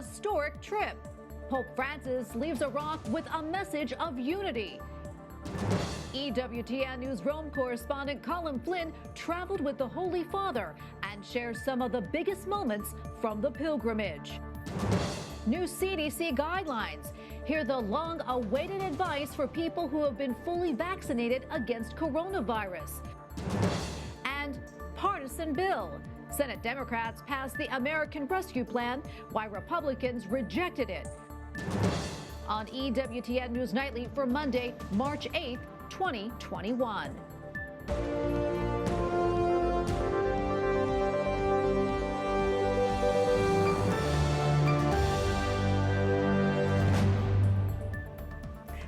historic trip. Pope Francis leaves Iraq with a message of unity. EWTN News Rome correspondent Colin Flynn traveled with the Holy Father and shares some of the biggest moments from the pilgrimage. New CDC guidelines. Hear the long-awaited advice for people who have been fully vaccinated against coronavirus. And partisan bill. Senate Democrats passed the American Rescue Plan, why Republicans rejected it. On EWTN News Nightly for Monday, March 8th, 2021.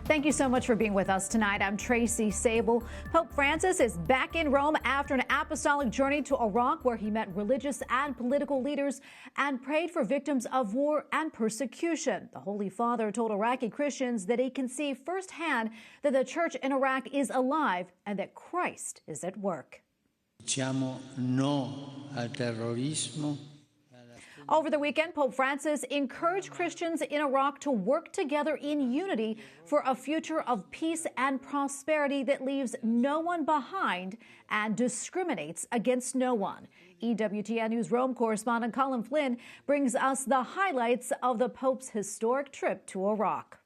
Thank you so much for being with us tonight. I'm Tracy Sable. Pope Francis is back in Rome after an apostolic journey to Iraq, where he met religious and political leaders and prayed for victims of war and persecution. The Holy Father told Iraqi Christians that he can see firsthand that the church in Iraq is alive and that Christ is at work. Diciamo no al terrorismo. Over the weekend, Pope Francis encouraged Christians in Iraq to work together in unity for a future of peace and prosperity that leaves no one behind and discriminates against no one. EWTN News Rome correspondent Colin Flynn brings us the highlights of the Pope's historic trip to Iraq.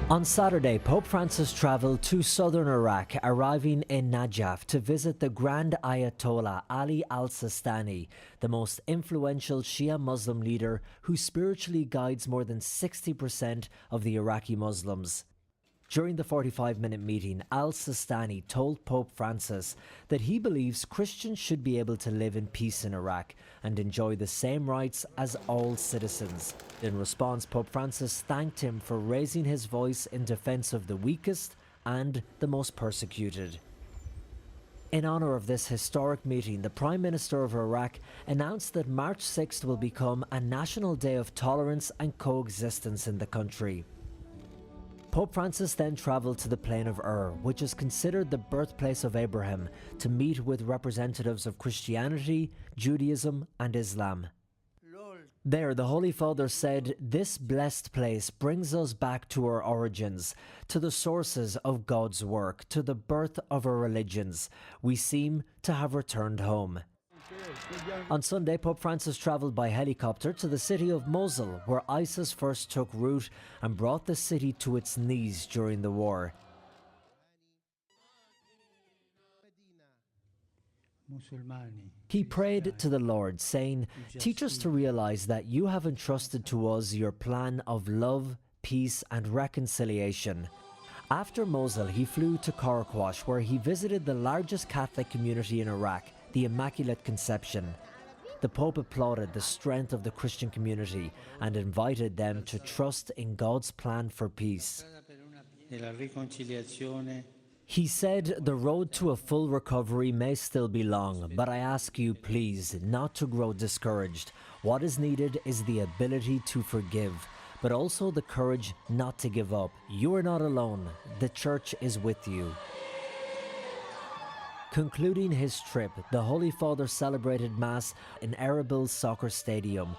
On Saturday, Pope Francis traveled to southern Iraq, arriving in Najaf to visit the Grand Ayatollah Ali al-Sistani, the most influential Shia Muslim leader who spiritually guides more than 60% of the Iraqi Muslims. During the 45-minute meeting, al-Sistani told Pope Francis that he believes Christians should be able to live in peace in Iraq and enjoy the same rights as all citizens. In response, Pope Francis thanked him for raising his voice in defense of the weakest and the most persecuted. In honor of this historic meeting, the Prime Minister of Iraq announced that March 6th will become a national day of tolerance and coexistence in the country. Pope Francis then travelled to the plain of Ur, which is considered the birthplace of Abraham, to meet with representatives of Christianity, Judaism and Islam. There, the Holy Father said, "This blessed place brings us back to our origins, to the sources of God's work, to the birth of our religions. We seem to have returned home." On Sunday, Pope Francis travelled by helicopter to the city of Mosul, where ISIS first took root and brought the city to its knees during the war. He prayed to the Lord, saying, "Teach us to realize that you have entrusted to us your plan of love, peace and reconciliation." After Mosul, he flew to Qaraqosh, where he visited the largest Catholic community in Iraq, the Immaculate Conception. The Pope applauded the strength of the Christian community and invited them to trust in God's plan for peace. He said, "The road to a full recovery may still be long, but I ask you, please, not to grow discouraged. What is needed is the ability to forgive, but also the courage not to give up. You are not alone. The Church is with you." Concluding his trip, the Holy Father celebrated Mass in Erbil's soccer stadium,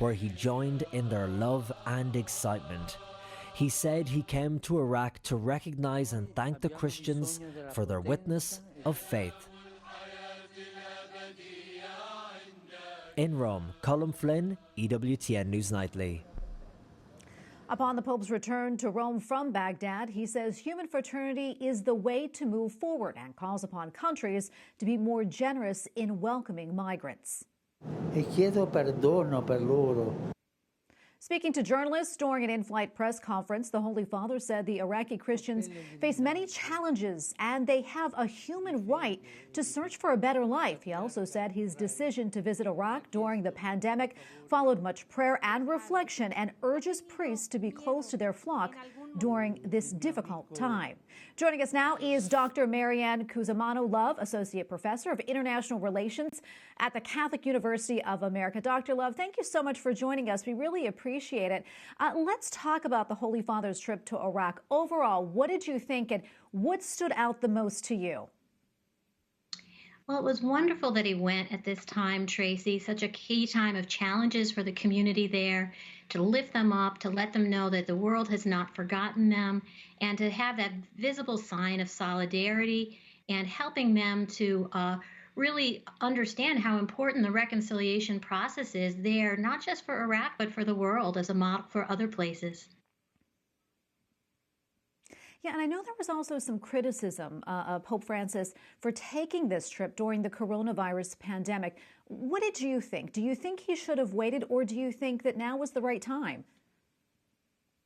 where he joined in their love and excitement. He said he came to Iraq to recognize and thank the Christians for their witness of faith. In Rome, Colin Flynn, EWTN News Nightly. Upon the Pope's return to Rome from Baghdad, he says human fraternity is the way to move forward and calls upon countries to be more generous in welcoming migrants. E chiedo perdono per loro. Speaking to journalists during an in-flight press conference, the Holy Father said the Iraqi Christians face many challenges and they have a human right to search for a better life. He also said his decision to visit Iraq during the pandemic followed much prayer and reflection and urges priests to be close to their flock during this difficult time. Joining us now is Dr. Maryann Cusimano Love, Associate Professor of International Relations at the Catholic University of America. Dr. Love, thank you so much for joining us. We really appreciate appreciate it. Let's talk about the Holy Father's trip to Iraq. Overall, what did you think and what stood out the most to you? Well, it was wonderful that he went at this time, Tracy, such a key time of challenges for the community there, to lift them up, to let them know that the world has not forgotten them, and to have that visible sign of solidarity and helping them to really understand how important the reconciliation process is there, not just for Iraq, but for the world as a model for other places. Yeah, and I know there was also some criticism of Pope Francis for taking this trip during the coronavirus pandemic. What did you think? Do you think he should have waited, or do you think that now was the right time?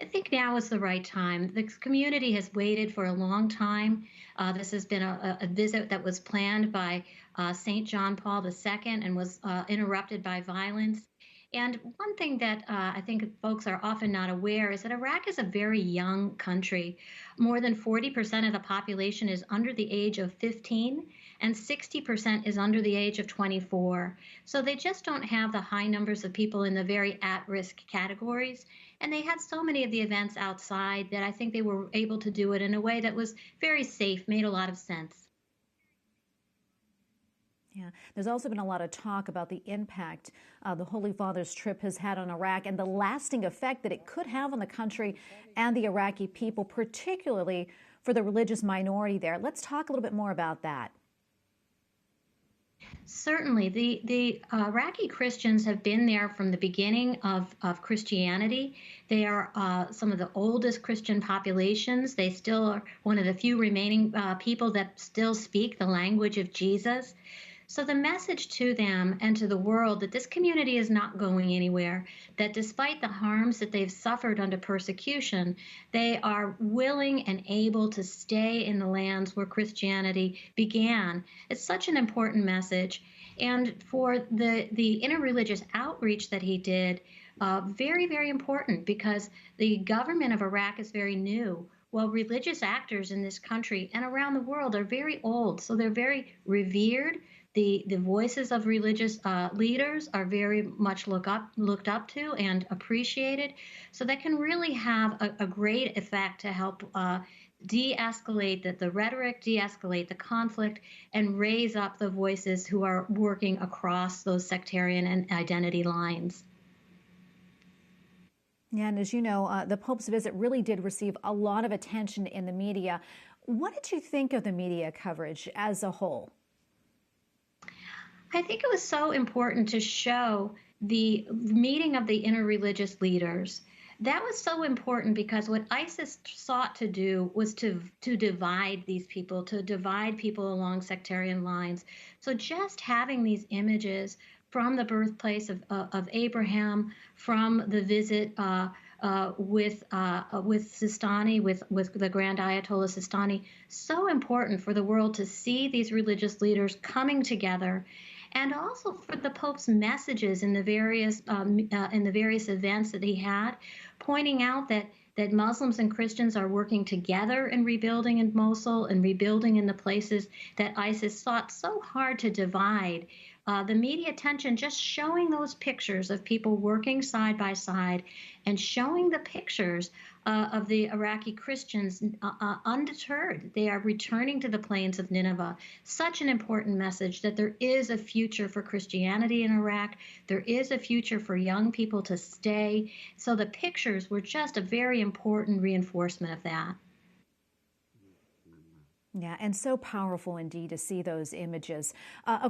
I think now is the right time. The community has waited for a long time. This has been a visit that was planned by St. John Paul II and was interrupted by violence. And one thing that I think folks are often not aware is that Iraq is a very young country. More than 40% of the population is under the age of 15, and 60% is under the age of 24. So they just don't have the high numbers of people in the very at-risk categories. And they had so many of the events outside that I think they were able to do it in a way that was very safe, made a lot of sense. Yeah, there's also been a lot of talk about the impact the Holy Father's trip has had on Iraq and the lasting effect that it could have on the country and the Iraqi people, particularly for the religious minority there. Let's talk a little bit more about that. Certainly. The Iraqi Christians have been there from the beginning of Christianity. They are some of the oldest Christian populations. They still are one of the few remaining people that still speak the language of Jesus. So the message to them and to the world that this community is not going anywhere, that despite the harms that they've suffered under persecution, they are willing and able to stay in the lands where Christianity began. It's such an important message. And for the interreligious outreach that he did, very, very important, because the government of Iraq is very new. Well, religious actors in this country and around the world are very old, so they're very revered. The voices of religious leaders are very much looked up to and appreciated. So that can really have a great effect to help de-escalate the rhetoric, de-escalate the conflict, and raise up the voices who are working across those sectarian and identity lines. Yeah, and as you know, the Pope's visit really did receive a lot of attention in the media. What did you think of the media coverage as a whole? I think it was so important to show the meeting of the interreligious leaders. That was so important because what ISIS sought to do was to divide these people, to divide people along sectarian lines. So just having these images from the birthplace of Abraham, from the visit with Sistani, with the Grand Ayatollah Sistani, so important for the world to see these religious leaders coming together, and also for the Pope's messages in the various events that he had, pointing out that Muslims and Christians are working together in rebuilding in Mosul and rebuilding in the places that ISIS sought so hard to divide. The media attention, just showing those pictures of people working side by side and showing the pictures of the Iraqi Christians undeterred. They are returning to the plains of Nineveh. Such an important message that there is a future for Christianity in Iraq. There is a future for young people to stay. So the pictures were just a very important reinforcement of that. Yeah, and so powerful indeed to see those images.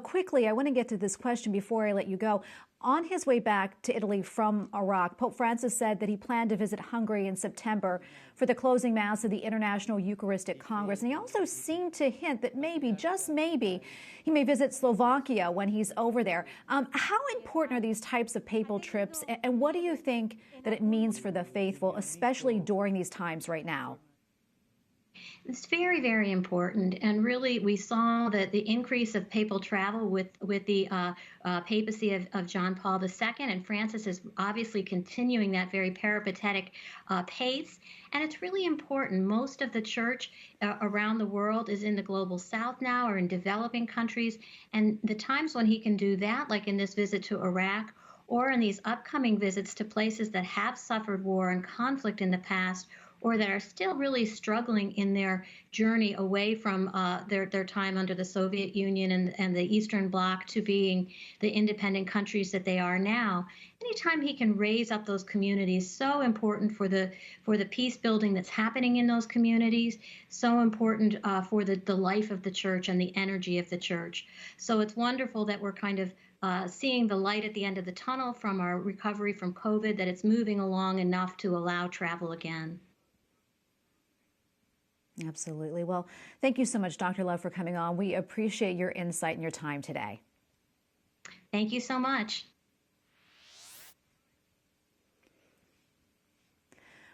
Quickly, I want to get to this question before I let you go. On his way back to Italy from Iraq, Pope Francis said that he planned to visit Hungary in September for the closing Mass of the International Eucharistic Congress. And he also seemed to hint that maybe, just maybe, he may visit Slovakia when he's over there. How important are these types of papal trips, and what do you think that it means for the faithful, especially during these times right now? It's very, very important. And really, we saw that the increase of papal travel with the papacy of John Paul II, and Francis is obviously continuing that very peripatetic pace. And it's really important. Most of the church around the world is in the global south now, or in developing countries. And the times when he can do that, like in this visit to Iraq, or in these upcoming visits to places that have suffered war and conflict in the past, or that are still really struggling in their journey away from their time under the Soviet Union and the Eastern Bloc to being the independent countries that they are now. Anytime he can raise up those communities, so important for the peace building that's happening in those communities, so important for the life of the church and the energy of the church. So it's wonderful that we're kind of seeing the light at the end of the tunnel from our recovery from COVID, that it's moving along enough to allow travel again. Absolutely. Well, thank you so much, Dr. Love, for coming on. We appreciate your insight and your time today. Thank you so much.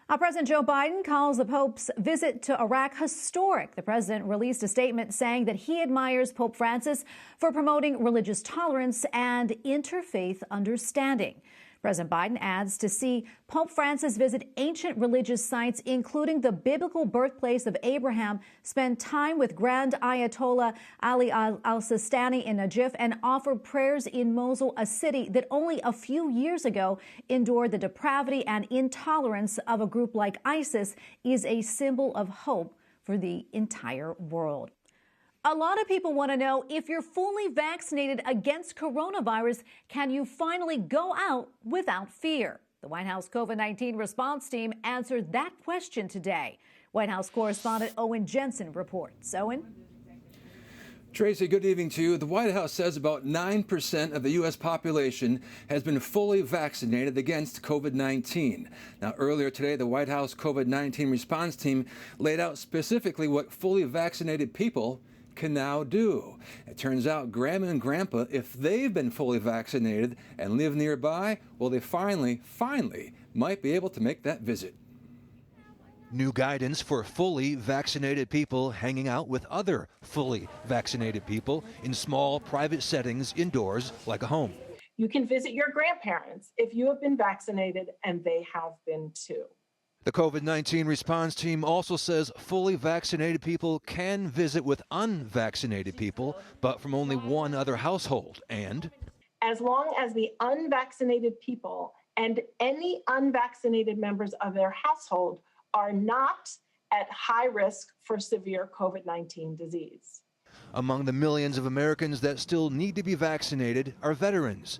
President Joe Biden calls the Pope's visit to Iraq historic. The president released a statement saying that he admires Pope Francis for promoting religious tolerance and interfaith understanding. President Biden adds to see Pope Francis visit ancient religious sites, including the biblical birthplace of Abraham, spend time with Grand Ayatollah Ali al-Sistani in Najaf, and offer prayers in Mosul, a city that only a few years ago endured the depravity and intolerance of a group like ISIS, is a symbol of hope for the entire world. A lot of people want to know, if you're fully vaccinated against coronavirus, can you finally go out without fear? The White House COVID-19 response team answered that question today. White House correspondent Owen Jensen reports. Owen? Tracy, good evening to you. The White House says about 9% of the U.S. population has been fully vaccinated against COVID-19. Now, earlier today, the White House COVID-19 response team laid out specifically what fully vaccinated people can now do. It turns out Grandma and Grandpa, if they've been fully vaccinated and live nearby, well, they finally might be able to make that visit. New guidance for fully vaccinated people hanging out with other fully vaccinated people in small private settings indoors like a home. You can visit your grandparents if you have been vaccinated and they have been too. The COVID-19 response team also says fully vaccinated people can visit with unvaccinated people, but from only one other household, and as long as the unvaccinated people and any unvaccinated members of their household are not at high risk for severe COVID-19 disease. Among the millions of Americans that still need to be vaccinated are veterans.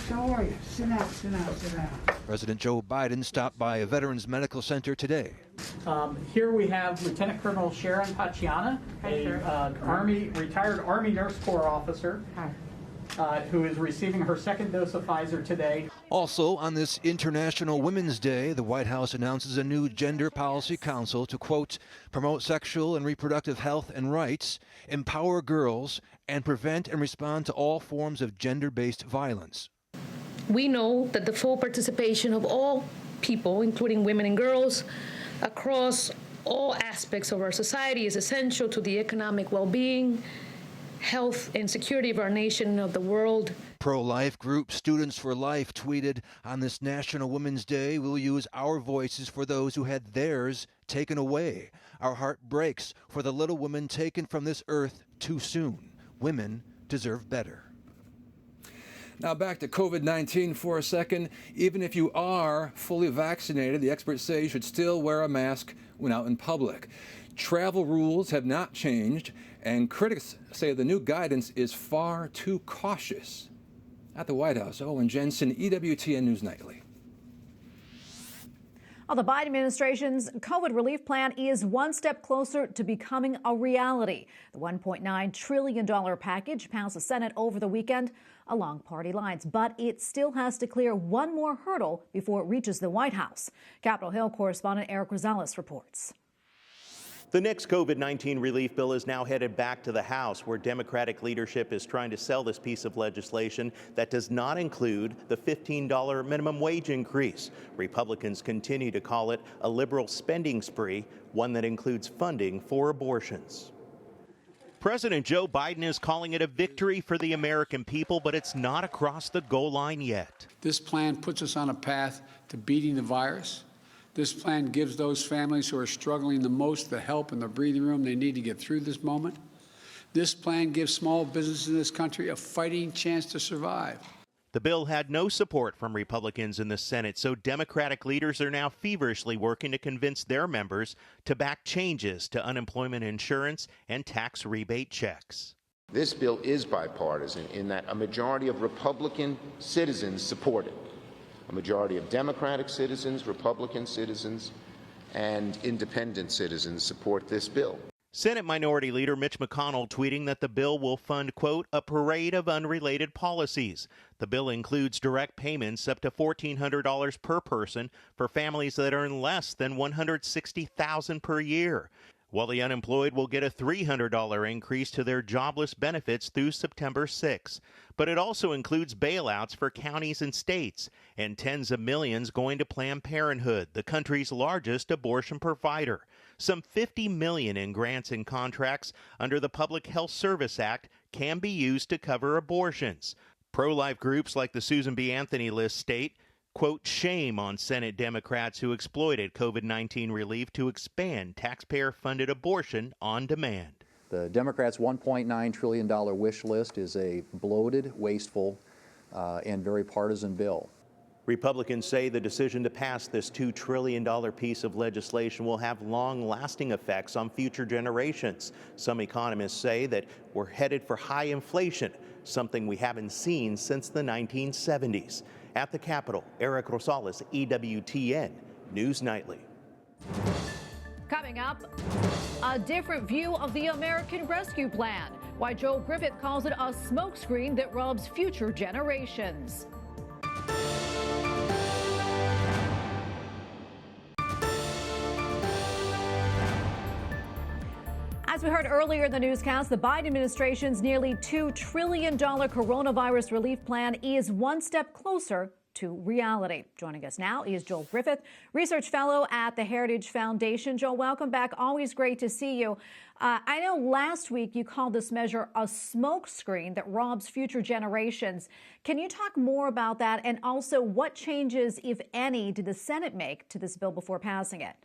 How are you? Sit down, sit down, sit down. President Joe Biden stopped by a veterans medical center today. Here we have Lieutenant Colonel Sharon Paciana, a retired Army Nurse Corps officer, who is receiving her second dose of Pfizer today. Also, on this International Women's Day, the White House announces a new Gender Policy Council to, quote, promote sexual and reproductive health and rights, empower girls, and prevent and respond to all forms of gender-based violence. We know that the full participation of all people, including women and girls, across all aspects of our society is essential to the economic well-being, health and security of our nation and of the world. Pro-life group Students for Life tweeted, on this National Women's Day, we'll use our voices for those who had theirs taken away. Our heart breaks for the little women taken from this earth too soon. Women deserve better. Now back to COVID-19 for a second. Even if you are fully vaccinated, the experts say you should still wear a mask when out in public. Travel rules have not changed, and critics say the new guidance is far too cautious. At the White House, Owen Jensen, EWTN News Nightly. Well, the Biden administration's COVID relief plan is one step closer to becoming a reality. The $1.9 trillion package passed the Senate over the weekend along party lines, but it still has to clear one more hurdle before it reaches the White House. Capitol Hill correspondent Eric Rosales reports. The next COVID-19 relief bill is now headed back to the House, where Democratic leadership is trying to sell this piece of legislation that does not include the $15 minimum wage increase. Republicans continue to call it a liberal spending spree, one that includes funding for abortions. President Joe Biden is calling it a victory for the American people, but it's not across the goal line yet. This plan puts us on a path to beating the virus. This plan gives those families who are struggling the most the help and the breathing room they need to get through this moment. This plan gives small businesses in this country a fighting chance to survive. The bill had no support from Republicans in the Senate, so Democratic leaders are now feverishly working to convince their members to back changes to unemployment insurance and tax rebate checks. This bill is bipartisan in that a majority of Republican citizens support it. A majority of Democratic citizens, Republican citizens, and independent citizens support this bill. Senate Minority Leader Mitch McConnell tweeting that the bill will fund, quote, a parade of unrelated policies. The bill includes direct payments up to $1,400 per person for families that earn less than $160,000 per year, while the unemployed will get a $300 increase to their jobless benefits through September 6. But it also includes bailouts for counties and states and tens of millions going to Planned Parenthood, the country's largest abortion provider. Some $50 million in grants and contracts under the Public Health Service Act can be used to cover abortions. Pro-life groups like the Susan B. Anthony list state, quote, shame on Senate Democrats who exploited COVID-19 relief to expand taxpayer-funded abortion on demand. The Democrats' $1.9 trillion wish list is a bloated, wasteful, and very partisan bill. Republicans say the decision to pass this $2 trillion piece of legislation will have long-lasting effects on future generations. Some economists say that we're headed for high inflation, something we haven't seen since the 1970s. At the Capitol, Eric Rosales, EWTN News Nightly. Coming up, a different view of the American Rescue Plan. Why Joe Griffith calls it a smokescreen that robs future generations. As we heard earlier in the newscast, the Biden administration's nearly $2 trillion coronavirus relief plan is one step closer to reality. Joining us now is Joel Griffith, research fellow at the Heritage Foundation. Joel, welcome back. Always great to see you. I know last week you called this measure a smokescreen that robs future generations. Can you talk more about that? And also, what changes, if any, did the Senate make to this bill before passing it?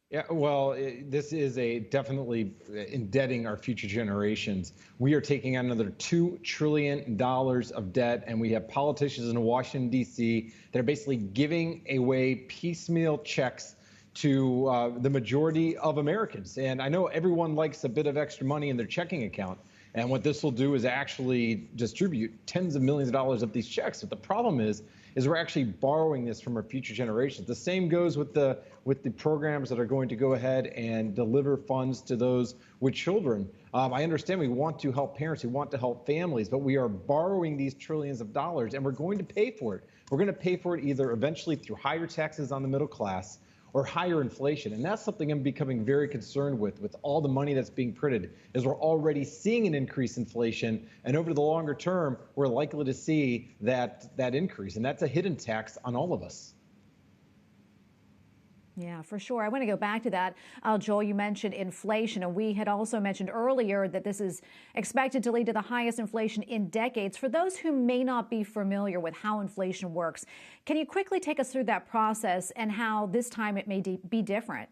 Yeah, well, this is definitely indebting our future generations. We are taking on another $2 trillion of debt, and we have politicians in Washington, D.C. that are basically giving away piecemeal checks to the majority of Americans. And I know everyone likes a bit of extra money in their checking account. And what this will do is actually distribute tens of millions of dollars of these checks. But the problem is we're actually borrowing this from our future generations. The same goes with the programs that are going to go ahead and deliver funds to those with children. I understand we want to help parents, we want to help families, but we are borrowing these trillions of dollars, and we're going to pay for it. We're going to pay for it either eventually through higher taxes on the middle class or higher inflation. And that's something I'm becoming very concerned with all the money that's being printed, is we're already seeing an increase in inflation. And over the longer term, we're likely to see that increase. And that's a hidden tax on all of us. Yeah, for sure. I want to go back to that. Joel, you mentioned inflation, and we had also mentioned earlier that this is expected to lead to the highest inflation in decades. For those who may not be familiar with how inflation works, can you quickly take us through that process and how this time it may be different?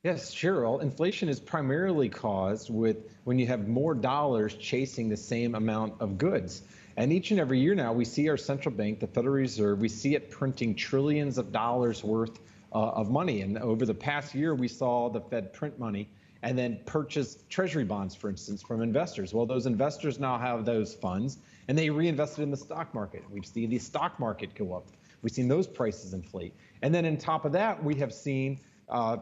Yes, sure. Well, inflation is primarily caused when you have more dollars chasing the same amount of goods. And each and every year now, we see our central bank, the Federal Reserve, we see it printing trillions of dollars worth of money. And over the past year, we saw the Fed print money and then purchase treasury bonds, for instance, from investors. Well, those investors now have those funds and they reinvested in the stock market. We've seen the stock market go up. We've seen those prices inflate. And then on top of that, we have seen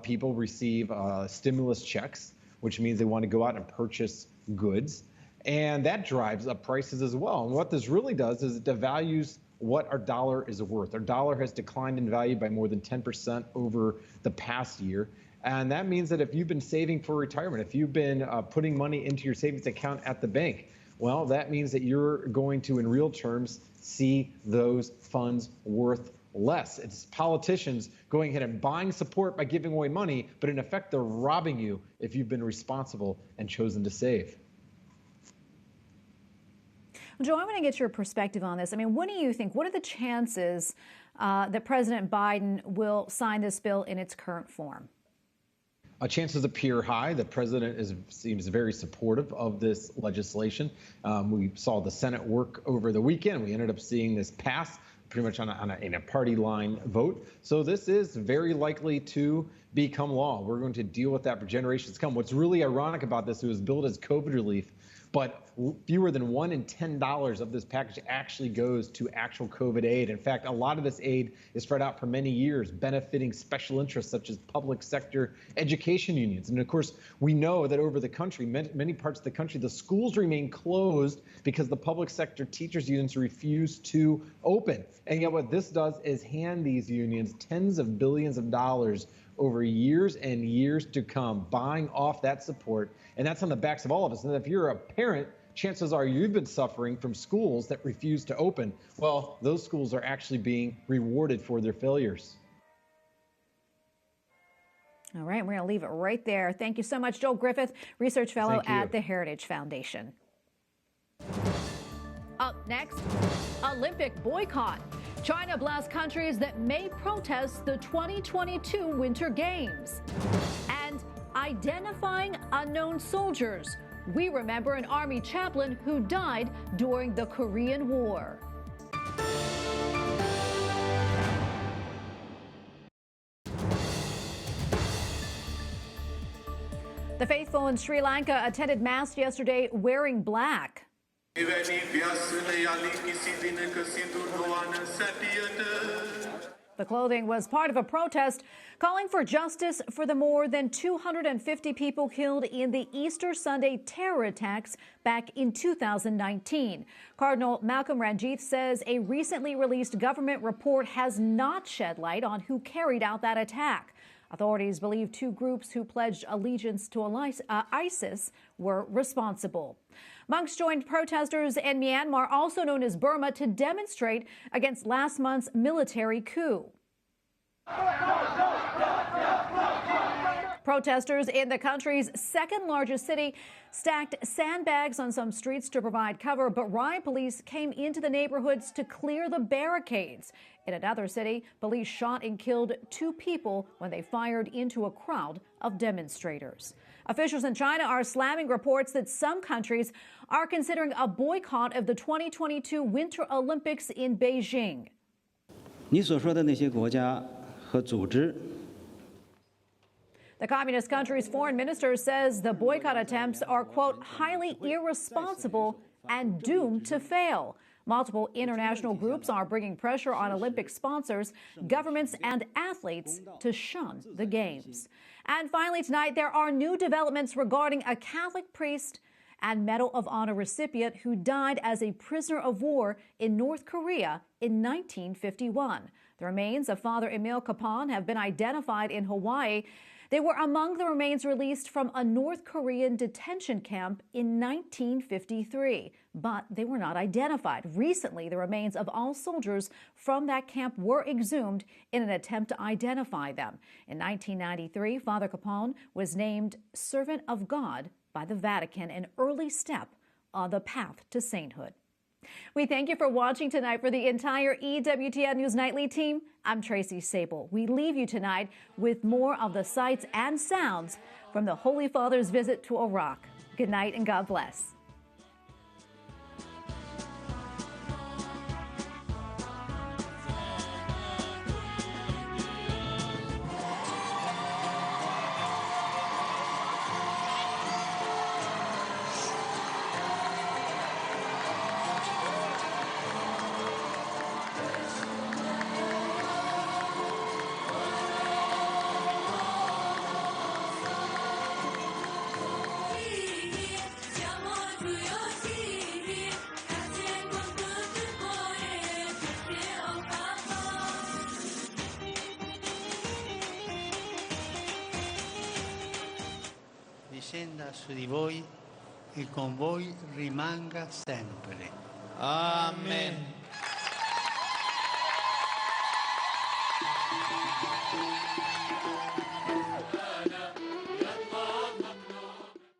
people receive stimulus checks, which means they want to go out and purchase goods. And that drives up prices as well. And what this really does is it devalues what our dollar is worth. Our dollar has declined in value by more than 10% over the past year. And that means that if you've been saving for retirement, if you've been putting money into your savings account at the bank, well, that means that you're going to, in real terms, see those funds worth less. It's politicians going ahead and buying support by giving away money, but in effect, they're robbing you if you've been responsible and chosen to save. Joe, I want to get your perspective on this. I mean, what do you think? What are the chances that President Biden will sign this bill in its current form? chances appear high. The president seems very supportive of this legislation. We saw the Senate work over the weekend. We ended up seeing this pass pretty much in a party line vote. So this is very likely to become law. We're going to deal with that for generations to come. What's really ironic about this, it was billed as COVID relief, but fewer than $1 in $10 of this package actually goes to actual COVID aid. In fact, a lot of this aid is spread out for many years, benefiting special interests such as public sector education unions. And of course, we know that over the country, many parts of the country, the schools remain closed because the public sector teachers unions refuse to open. And yet what this does is hand these unions tens of billions of dollars over years and years to come, buying off that support. And that's on the backs of all of us. And if you're a parent, chances are you've been suffering from schools that refuse to open. Well, those schools are actually being rewarded for their failures. All right, we're going to leave it right there. Thank you so much, Joel Griffith, Research Fellow at the Heritage Foundation. Up next, Olympic boycott. China blasts countries that may protest the 2022 Winter Games. And identifying unknown soldiers. We remember an Army chaplain who died during the Korean War. The faithful in Sri Lanka attended Mass yesterday wearing black. The clothing was part of a protest calling for justice for the more than 250 people killed in the Easter Sunday terror attacks back in 2019. Cardinal Malcolm Ranjith says a recently released government report has not shed light on who carried out that attack. Authorities believe two groups who pledged allegiance to ISIS were responsible. Monks joined protesters in Myanmar, also known as Burma, to demonstrate against last month's military coup. Protesters in the country's second largest city stacked sandbags on some streets to provide cover, but riot police came into the neighborhoods to clear the barricades. In another city, police shot and killed 2 people when they fired into a crowd of demonstrators. Officials in China are slamming reports that some countries are considering a boycott of the 2022 Winter Olympics in Beijing. 你所说的那些国家和组织 The communist country's foreign minister says the boycott attempts are, quote, highly irresponsible and doomed to fail. Multiple international groups are bringing pressure on Olympic sponsors, governments, and athletes to shun the Games. And finally tonight, there are new developments regarding a Catholic priest and Medal of Honor recipient who died as a prisoner of war in North Korea in 1951. The remains of Father Emil Kapan have been identified in Hawaii. They were among the remains released from a North Korean detention camp in 1953, but they were not identified. Recently, the remains of all soldiers from that camp were exhumed in an attempt to identify them. In 1993, Father Kapan was named Servant of God by the Vatican, an early step on the path to sainthood. We thank you for watching tonight. For the entire EWTN News Nightly team, I'm Tracy Sable. We leave you tonight with more of the sights and sounds from the Holy Father's visit to Iraq. Good night and God bless. Discenda su di voi e con voi rimanga sempre. Amen.